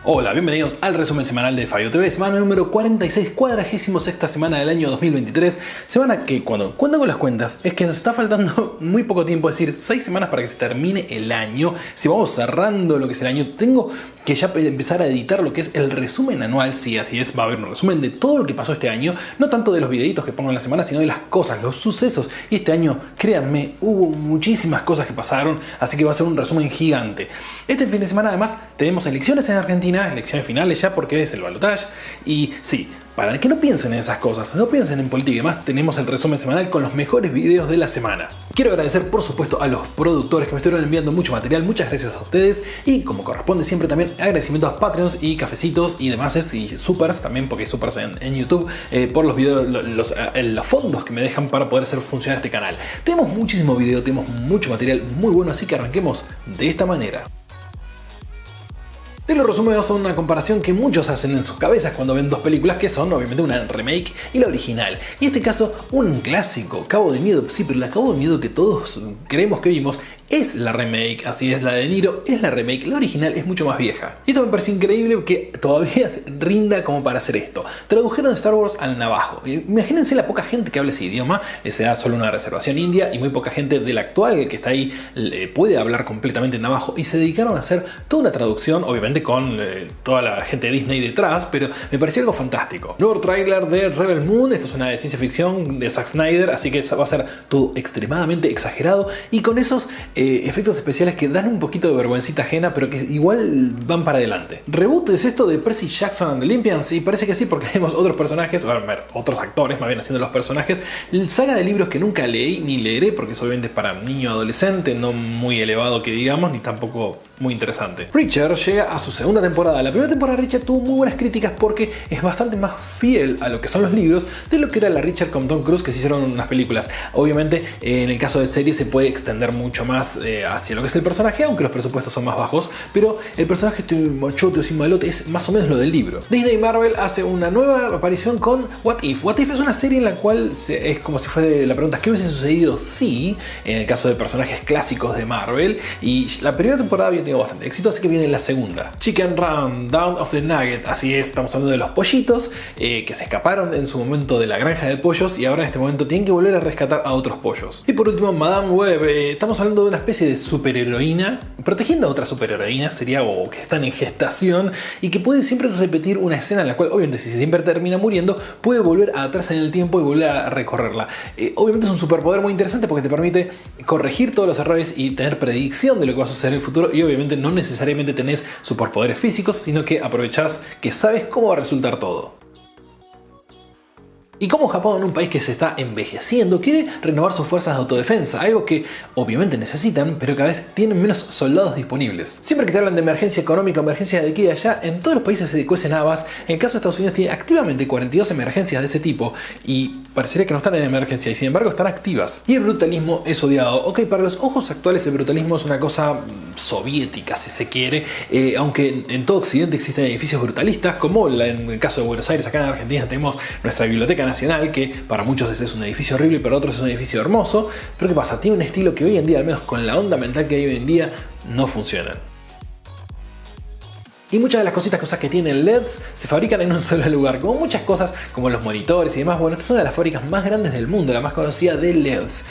Hola, bienvenidos al resumen semanal de Fallo TV, semana número 46, 46ª semana del año 2023. Semana que cuando con las cuentas es que nos está faltando muy poco tiempo, es decir, 6 semanas para que se termine el año. Si vamos cerrando lo que es el año, tengo que ya empezar a editar lo que es el resumen anual. Sí, así es, va a haber un resumen de todo lo que pasó este año, no tanto de los videitos que pongo en la semana, sino de las cosas, los sucesos. Y este año, créanme, hubo muchísimas cosas que pasaron, así que va a ser un resumen gigante. Este fin de semana además tenemos elecciones en Argentina, elecciones finales ya porque es el balotaje. Y sí, para que no piensen en esas cosas, no piensen en política y demás, tenemos el resumen semanal con los mejores videos de la semana. Quiero agradecer por supuesto a los productores que me estuvieron enviando mucho material, muchas gracias a ustedes y como corresponde siempre también agradecimientos a Patreons y cafecitos y demás y supers también porque hay supers en YouTube por los videos, los fondos que me dejan para poder hacer funcionar este canal. Tenemos muchísimo video, tenemos mucho material muy bueno, así que arranquemos de esta manera. De los resúmenes son una comparación que muchos hacen en sus cabezas cuando ven dos películas que son obviamente una remake y la original. Y en este caso un clásico, Cabo de Miedo, sí, pero la Cabo de Miedo que todos creemos que vimos es la remake, así es, la de Niro es la remake, la original es mucho más vieja. Y esto me parece increíble que todavía rinda como para hacer esto. Tradujeron Star Wars al navajo. Imagínense la poca gente que habla ese idioma, sea solo una reservación india y muy poca gente del actual que está ahí puede hablar completamente en navajo y se dedicaron a hacer toda una traducción, obviamente con toda la gente de Disney detrás, pero me pareció algo fantástico. Nuevo tráiler de Rebel Moon, esto es una de ciencia ficción de Zack Snyder, así que va a ser todo extremadamente exagerado y con esos efectos especiales que dan un poquito de vergüencita ajena, pero que igual van para adelante. Reboot es esto de Percy Jackson and the Olympians, y parece que sí, porque tenemos otros personajes, otros actores más bien haciendo los personajes. Saga de libros que nunca leí ni leeré, porque es obviamente para niño adolescente, no muy elevado que digamos, ni tampoco muy interesante. Reacher llega a su segunda temporada. La primera temporada de Reacher tuvo muy buenas críticas porque es bastante más fiel a lo que son los libros de lo que era la Reacher con Tom Cruise que se hicieron unas películas. Obviamente en el caso de series se puede extender mucho más hacia lo que es el personaje, aunque los presupuestos son más bajos, pero el personaje este machote o sin malote es más o menos lo del libro. Disney Marvel hace una nueva aparición con What If. What If es una serie en la cual es como si fuera la pregunta ¿qué hubiese sucedido si? En el caso de personajes clásicos de Marvel, y la primera temporada había tenido bastante éxito, así que viene la segunda. Chicken Run, Down of the Nugget, así es, estamos hablando de los pollitos que se escaparon en su momento de la granja de pollos y ahora en este momento tienen que volver a rescatar a otros pollos. Y por último, Madame Web, estamos hablando de una especie de superheroína protegiendo a otras superheroínas, sería o que están en gestación y que puede siempre repetir una escena en la cual obviamente si siempre termina muriendo puede volver atrás en el tiempo y volver a recorrerla. Obviamente es un superpoder muy interesante porque te permite corregir todos los errores y tener predicción de lo que va a suceder en el futuro, y obviamente no necesariamente tenés superpoderes físicos, sino que aprovechás que sabes cómo va a resultar todo. Y como Japón, un país que se está envejeciendo, quiere renovar sus fuerzas de autodefensa, algo que obviamente necesitan, pero cada vez tienen menos soldados disponibles. Siempre que te hablan de emergencia económica, emergencia de aquí y de allá, en todos los países se cuecen habas. En el caso de Estados Unidos tiene activamente 42 emergencias de ese tipo y parecería que no están en emergencia y sin embargo están activas. Y el brutalismo es odiado. Ok, para los ojos actuales el brutalismo es una cosa soviética si se quiere, aunque en todo Occidente existen edificios brutalistas, como en el caso de Buenos Aires, acá en Argentina tenemos nuestra Biblioteca Nacional, que para muchos es un edificio horrible, para otros es un edificio hermoso. Pero ¿qué pasa? Tiene un estilo que hoy en día, al menos con la onda mental que hay hoy en día, no funcionan. Y muchas de las cosas que tienen LEDs se fabrican en un solo lugar, como muchas cosas como los monitores y demás. Bueno, esta es una de las fábricas más grandes del mundo, la más conocida de LEDs.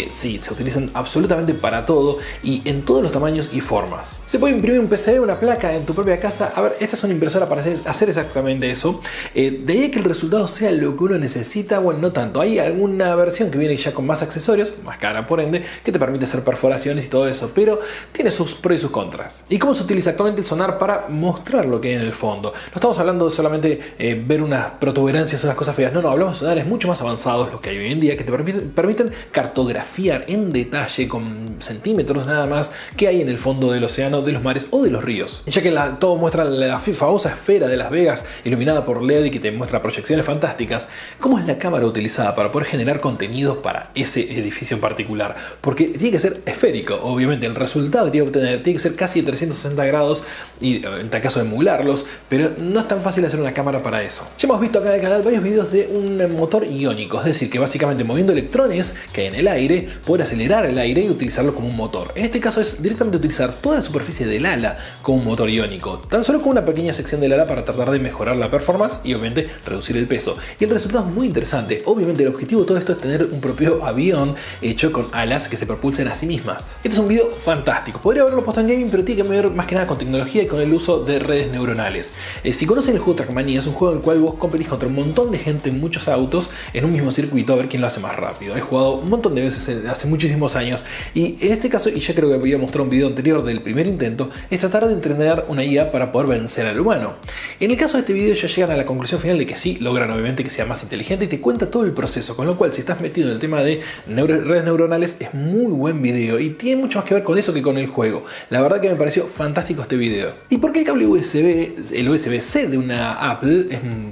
Sí, se utilizan absolutamente para todo y en todos los tamaños y formas. Se puede imprimir un PCB, una placa en tu propia casa. A ver, esta es una impresora para hacer exactamente eso. De ahí que el resultado sea lo que uno necesita, bueno, no tanto. Hay alguna versión que viene ya con más accesorios, más cara por ende, que te permite hacer perforaciones y todo eso, pero tiene sus pros y sus contras. ¿Y cómo se utiliza actualmente el sonar para mostrar lo que hay en el fondo? No estamos hablando de solamente ver unas protuberancias o unas cosas feas, no, hablamos de sonares mucho más avanzados, los que hay hoy en día, que te permiten cartografiar en detalle con centímetros nada más qué hay en el fondo del océano, de los mares o de los ríos. Ya que todo muestra la famosa esfera de Las Vegas iluminada por LED y que te muestra proyecciones fantásticas, ¿cómo es la cámara utilizada para poder generar contenidos para ese edificio en particular? Porque tiene que ser esférico, obviamente el resultado que tiene que obtener tiene que ser casi de 360 grados y en caso de emularlos, pero no es tan fácil hacer una cámara para eso. Ya hemos visto acá en el canal varios videos de un motor iónico, es decir, que básicamente moviendo electrones que hay en el aire, poder acelerar el aire y utilizarlo como un motor. En este caso es directamente utilizar toda la superficie del ala como un motor iónico, tan solo con una pequeña sección del ala para tratar de mejorar la performance y obviamente reducir el peso. Y el resultado es muy interesante. Obviamente el objetivo de todo esto es tener un propio avión hecho con alas que se propulsen a sí mismas. Este es un video fantástico. Podría haberlo puesto en gaming, pero tiene que ver más que nada con tecnología y con el uso de redes neuronales. Si conocen el juego Trackmania, es un juego en el cual vos competís contra un montón de gente en muchos autos en un mismo circuito a ver quién lo hace más rápido. He jugado un montón de veces hace muchísimos años y en este caso, y ya creo que había mostrado un video anterior del primer intento, es tratar de entrenar una IA para poder vencer al humano. En el caso de este video ya llegan a la conclusión final de que sí, logran obviamente que sea más inteligente y te cuenta todo el proceso, con lo cual si estás metido en el tema de redes neuronales es muy buen video y tiene mucho más que ver con eso que con el juego. La verdad que me pareció fantástico este video. ¿Y por qué el cable USB, el USB-C de una Apple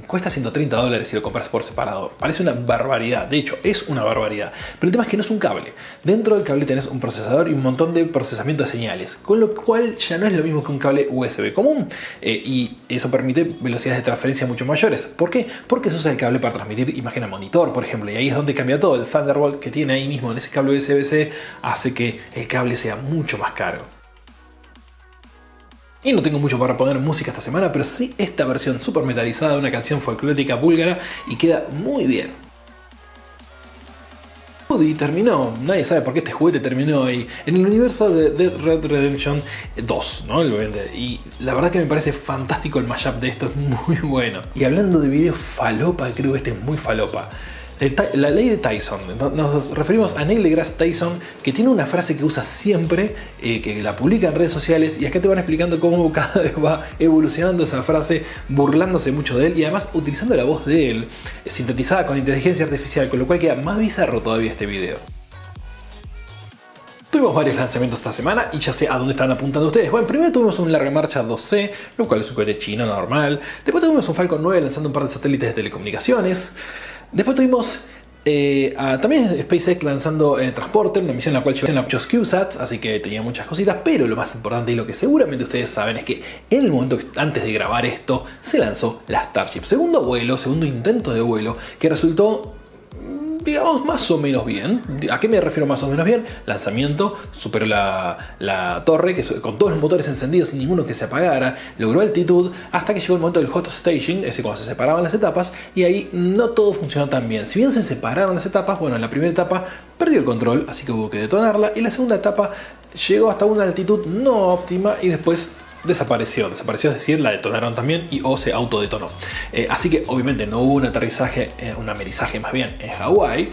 cuesta $130 si lo compras por separado? Parece una barbaridad, de hecho es una barbaridad, pero el tema es que no es un cable. Dentro del cable tenés un procesador y un montón de procesamiento de señales, con lo cual ya no es lo mismo que un cable USB común y eso permite velocidades de transferencia mucho mayores. ¿Por qué? Porque se usa el cable para transmitir imagen a monitor, por ejemplo, y ahí es donde cambia todo. El Thunderbolt que tiene ahí mismo en ese cable USB-C hace que el cable sea mucho más caro. Y no tengo mucho para poner música esta semana, pero sí esta versión super metalizada de una canción folclórica búlgara y queda muy bien. Y terminó, nadie sabe por qué este juguete terminó ahí, en el universo de Dead Red Redemption 2, ¿no? Y la verdad que me parece fantástico el mashup de esto, es muy bueno. Y hablando de videos falopa, creo que este es muy falopa. La ley de Tyson, nos referimos a Neil deGrasse Tyson, que tiene una frase que usa siempre, que la publica en redes sociales, y acá te van explicando cómo cada vez va evolucionando esa frase, burlándose mucho de él y además utilizando la voz de él, sintetizada con inteligencia artificial, con lo cual queda más bizarro todavía este video. Tuvimos varios lanzamientos esta semana y ya sé a dónde están apuntando ustedes. Bueno, primero tuvimos un Larga Marcha 2C, lo cual es un cohete chino normal. Después tuvimos un Falcon 9 lanzando un par de satélites de telecomunicaciones. Después tuvimos también SpaceX lanzando Transporter, una misión en la cual llevan muchos CubeSats, así que tenía muchas cositas, pero lo más importante y lo que seguramente ustedes saben es que en el momento antes de grabar esto se lanzó la Starship. Segundo vuelo, segundo intento de vuelo que resultó, digamos, más o menos bien. ¿A qué me refiero más o menos bien? Lanzamiento, superó la torre que con todos los motores encendidos sin ninguno que se apagara, logró altitud hasta que llegó el momento del hot staging, ese cuando se separaban las etapas, y ahí no todo funcionó tan bien. Si bien se separaron las etapas, bueno, en la primera etapa perdió el control, así que hubo que detonarla, y la segunda etapa llegó hasta una altitud no óptima y después desapareció, es decir, la detonaron también o se autodetonó. Así que obviamente no hubo un aterrizaje, un amerizaje más bien en Hawái,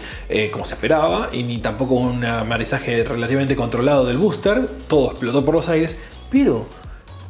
como se esperaba, y ni tampoco un amerizaje relativamente controlado del booster, todo explotó por los aires, pero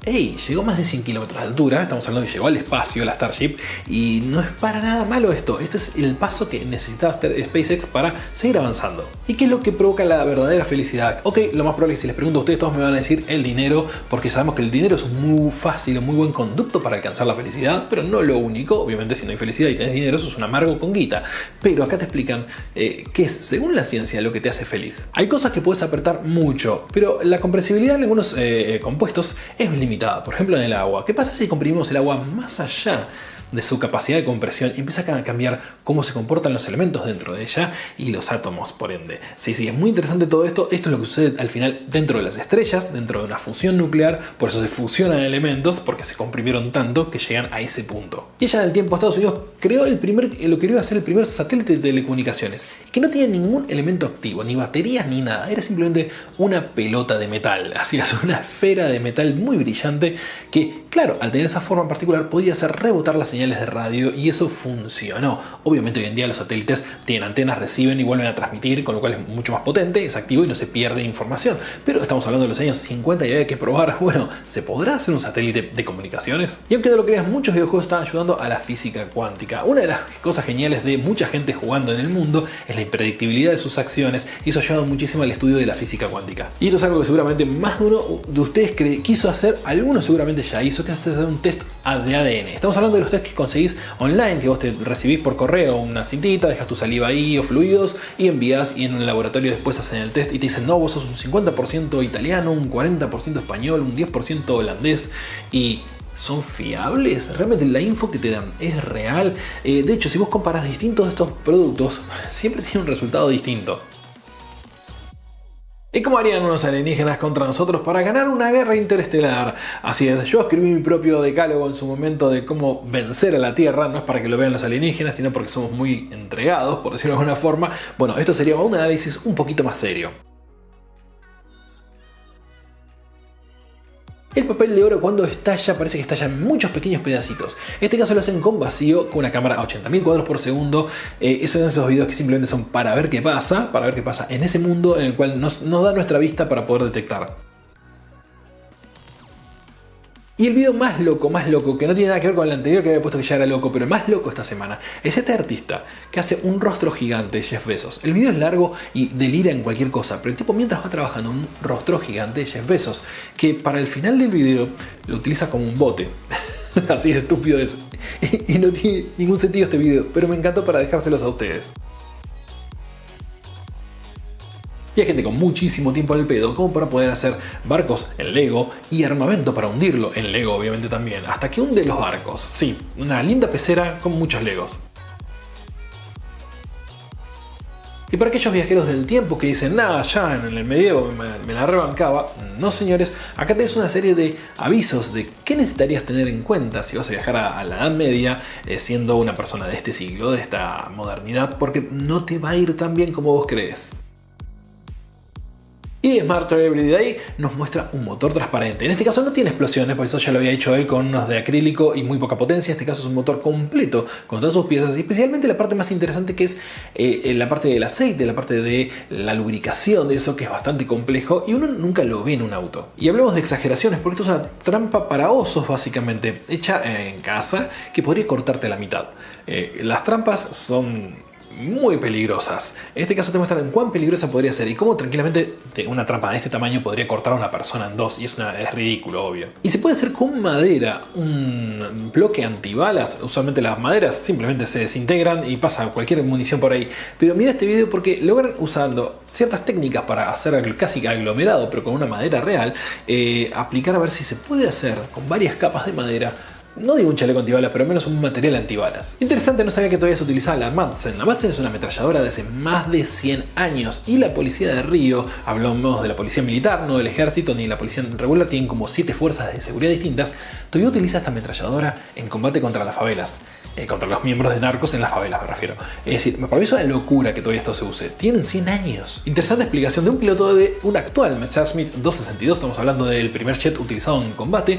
llegó más de 100 kilómetros de altura, estamos hablando que llegó al espacio la Starship, y no es para nada malo esto. Este es el paso que necesitaba SpaceX para seguir avanzando. ¿Y qué es lo que provoca la verdadera felicidad? Ok, lo más probable es que si les pregunto a ustedes, todos me van a decir el dinero, porque sabemos que el dinero es un muy fácil, un muy buen conducto para alcanzar la felicidad, pero no lo único. Obviamente si no hay felicidad y tenés dinero, eso es un amargo con guita. Pero acá te explican qué es, según la ciencia, lo que te hace feliz. Hay cosas que puedes apretar mucho, pero la compresibilidad en algunos compuestos es limitada. Por ejemplo, en el agua. ¿Qué pasa si comprimimos el agua más allá de su capacidad de compresión y empieza a cambiar cómo se comportan los elementos dentro de ella y los átomos, por ende? Sí, es muy interesante todo esto. Esto es lo que sucede al final dentro de las estrellas, dentro de una fusión nuclear. Por eso se fusionan elementos, porque se comprimieron tanto que llegan a ese punto. Y ya en el tiempo Estados Unidos creó lo que iba a ser el primer satélite de telecomunicaciones, que no tenía ningún elemento activo, ni baterías ni nada. Era simplemente una pelota de metal, así es, una esfera de metal muy brillante que, claro, al tener esa forma en particular podía hacer rebotar las señales de radio y eso funcionó. Obviamente hoy en día los satélites tienen antenas, reciben y vuelven a transmitir, con lo cual es mucho más potente, es activo y no se pierde información. Pero estamos hablando de los años 50 y había que probar, bueno, ¿se podrá hacer un satélite de comunicaciones? Y aunque no lo creas, muchos videojuegos están ayudando a la física cuántica. Una de las cosas geniales de mucha gente jugando en el mundo es la impredictibilidad de sus acciones y eso ha ayudado muchísimo al estudio de la física cuántica. Y esto es algo que seguramente más de uno de ustedes quiso hacer, algunos seguramente ya hizo, que es hacer un test de ADN. Estamos hablando de los test que conseguís online, que vos te recibís por correo una cintita, dejas tu saliva ahí o fluidos y envías, y en un laboratorio después hacen el test y te dicen, no, vos sos un 50% italiano, un 40% español, un 10% holandés, y ¿Son fiables? ¿Realmente la info que te dan es real? De hecho, si vos comparás distintos de estos productos, siempre tiene un resultado distinto. ¿Y cómo harían unos alienígenas contra nosotros para ganar una guerra interestelar? Así es, yo escribí mi propio decálogo en su momento de cómo vencer a la Tierra, no es para que lo vean los alienígenas, sino porque somos muy entregados, por decirlo de alguna forma. Bueno, esto sería un análisis un poquito más serio. El papel de oro cuando estalla parece que estalla en muchos pequeños pedacitos. En este caso lo hacen con vacío, con una cámara a 80.000 cuadros por segundo. Esos son esos videos que simplemente son para ver qué pasa en ese mundo en el cual nos da nuestra vista para poder detectar. Y el video más loco, que no tiene nada que ver con el anterior que había puesto que ya era loco, pero el más loco esta semana, es este artista que hace un rostro gigante, Jeff Bezos. El video es largo y delira en cualquier cosa, pero el tipo mientras va trabajando un rostro gigante, Jeff Bezos, que para el final del video lo utiliza como un bote. Así de estúpido es. Y no tiene ningún sentido este video, pero me encantó para dejárselos a ustedes. Y hay gente con muchísimo tiempo al pedo como para poder hacer barcos en Lego y armamento para hundirlo en Lego obviamente también, hasta que hunde los barcos. Sí, una linda pecera con muchos Legos. Y para aquellos viajeros del tiempo que dicen, nada, ya en el medievo me la rebancaba, no señores, acá tenés una serie de avisos de qué necesitarías tener en cuenta si vas a viajar a la Edad Media siendo una persona de este siglo, de esta modernidad, porque no te va a ir tan bien como vos crees. Y Smarter Every Day nos muestra un motor transparente. En este caso no tiene explosiones, por eso ya lo había hecho él con unos de acrílico y muy poca potencia. En este caso es un motor completo con todas sus piezas, y especialmente la parte más interesante que es la parte del aceite, la parte de la lubricación, de eso que es bastante complejo y uno nunca lo ve en un auto. Y hablemos de exageraciones, porque esto es una trampa para osos básicamente, hecha en casa, que podría cortarte a la mitad. Las trampas son muy peligrosas. En este caso te muestran en cuán peligrosa podría ser y cómo tranquilamente una trampa de este tamaño podría cortar a una persona en dos, y es ridículo, obvio. Y se puede hacer con madera, un bloque antibalas. Usualmente las maderas simplemente se desintegran y pasa cualquier munición por ahí, pero mira este video porque logran, usando ciertas técnicas para hacer casi aglomerado pero con una madera real, aplicar a ver si se puede hacer con varias capas de madera. No digo un chaleco antibalas, pero al menos un material antibalas. Interesante, no sabía que todavía se utilizaba la Madsen. La Madsen es una ametralladora de hace más de 100 años y la policía de Río, hablamos de la policía militar, no del ejército ni la policía regular, tienen como 7 fuerzas de seguridad distintas, todavía utiliza esta ametralladora en combate contra las favelas. Contra los miembros de narcos en las favelas me refiero. Es decir, para mí es una locura que todavía esto se use. Tienen 100 años. Interesante explicación de un piloto de un actual Messerschmitt 262. Estamos hablando del primer jet utilizado en combate,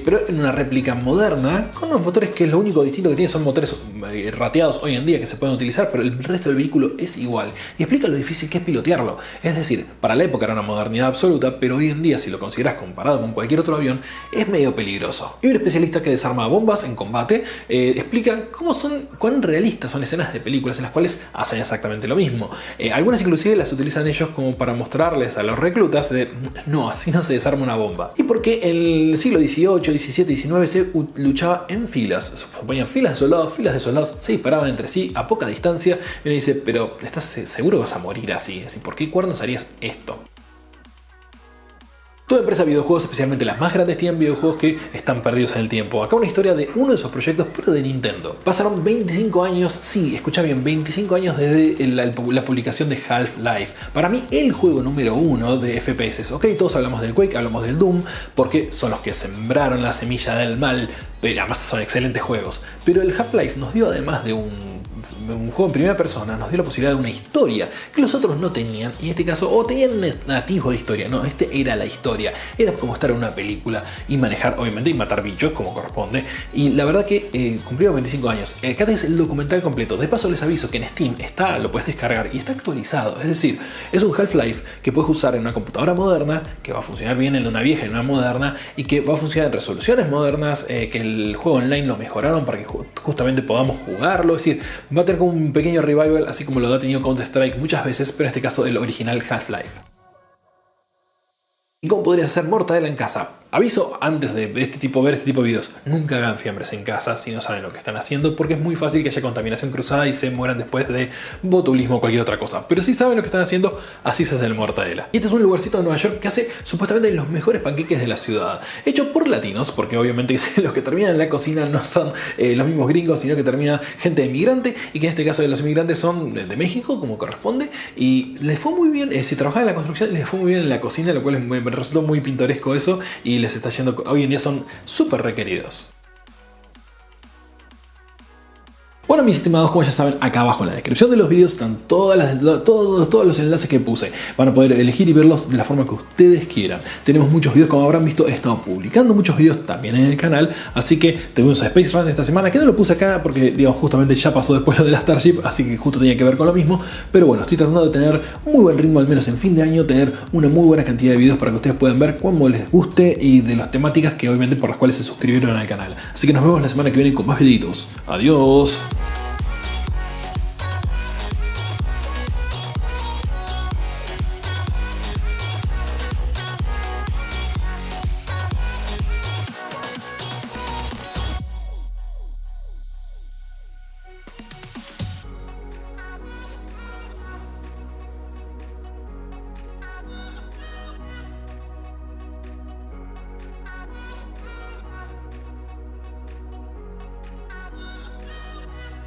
pero en una réplica moderna con unos motores que lo único distinto que tiene son motores rateados hoy en día que se pueden utilizar, pero el resto del vehículo es igual. Y explica lo difícil que es pilotearlo. Es decir, para la época era una modernidad absoluta, pero hoy en día, si lo consideras comparado con cualquier otro avión, es medio peligroso. Y un especialista que desarma bombas en combate explica cuán realistas son escenas de películas en las cuales hacen exactamente lo mismo. Algunas inclusive las utilizan ellos como para mostrarles a los reclutas de no, así no se desarma una bomba. Y porque en el siglo XVIII, XVII, XIX se luchaba en filas. Se ponían filas de soldados, se disparaban entre sí a poca distancia. Y uno dice, pero ¿estás seguro que vas a morir así? Es decir, ¿por qué cuernos harías esto? Toda empresa de videojuegos, especialmente las más grandes, tienen videojuegos que están perdidos en el tiempo. Acá una historia de uno de esos proyectos, pero de Nintendo. Pasaron 25 años, sí, escucha bien, 25 años desde la publicación de Half-Life. Para mí, el juego número 1 de FPS. Ok, todos hablamos del Quake, hablamos del Doom, porque son los que sembraron la semilla del mal. Pero además son excelentes juegos. Pero el Half-Life nos dio, además de un juego en primera persona, nos dio la posibilidad de una historia que los otros no tenían, y en este caso o tenían un nativo de historia, no, este era la historia, era como estar en una película y manejar, obviamente, y matar bichos como corresponde, y la verdad que cumplieron 25 años. Acá tenés el documental completo. De paso les aviso que en Steam lo puedes descargar y está actualizado, es decir, es un Half-Life que puedes usar en una computadora moderna, que va a funcionar bien en una vieja y en una moderna, y que va a funcionar en resoluciones modernas, que el juego online lo mejoraron para que justamente podamos jugarlo, es decir, va a tener como un pequeño revival, así como lo ha tenido Counter-Strike muchas veces, pero en este caso el original Half-Life. ¿Y cómo podrías hacer mortadela en casa? Aviso antes de ver este tipo de videos, nunca hagan fiambres en casa si no saben lo que están haciendo, porque es muy fácil que haya contaminación cruzada y se mueran después de botulismo o cualquier otra cosa. Pero si saben lo que están haciendo, así se hace el mortadela. Y este es un lugarcito de Nueva York que hace supuestamente los mejores panqueques de la ciudad, hecho por latinos, porque obviamente los que terminan en la cocina no son los mismos gringos, sino que termina gente inmigrante, y que en este caso de los inmigrantes son de México, como corresponde, y les fue muy bien, si trabajaban en la construcción, les fue muy bien en la cocina, lo cual me resultó muy pintoresco eso, y les está yendo, hoy en día son súper requeridos. Bueno, mis estimados, como ya saben, acá abajo en la descripción de los vídeos están todos los enlaces que puse. Van a poder elegir y verlos de la forma que ustedes quieran. Tenemos muchos vídeos, como habrán visto, he estado publicando muchos vídeos también en el canal. Así que tuvimos a Space Run esta semana, que no lo puse acá porque, digamos, justamente ya pasó después lo de la Starship, así que justo tenía que ver con lo mismo. Pero bueno, estoy tratando de tener muy buen ritmo, al menos en fin de año, tener una muy buena cantidad de vídeos para que ustedes puedan ver cómo les guste y de las temáticas que obviamente por las cuales se suscribieron al canal. Así que nos vemos la semana que viene con más videitos. Adiós.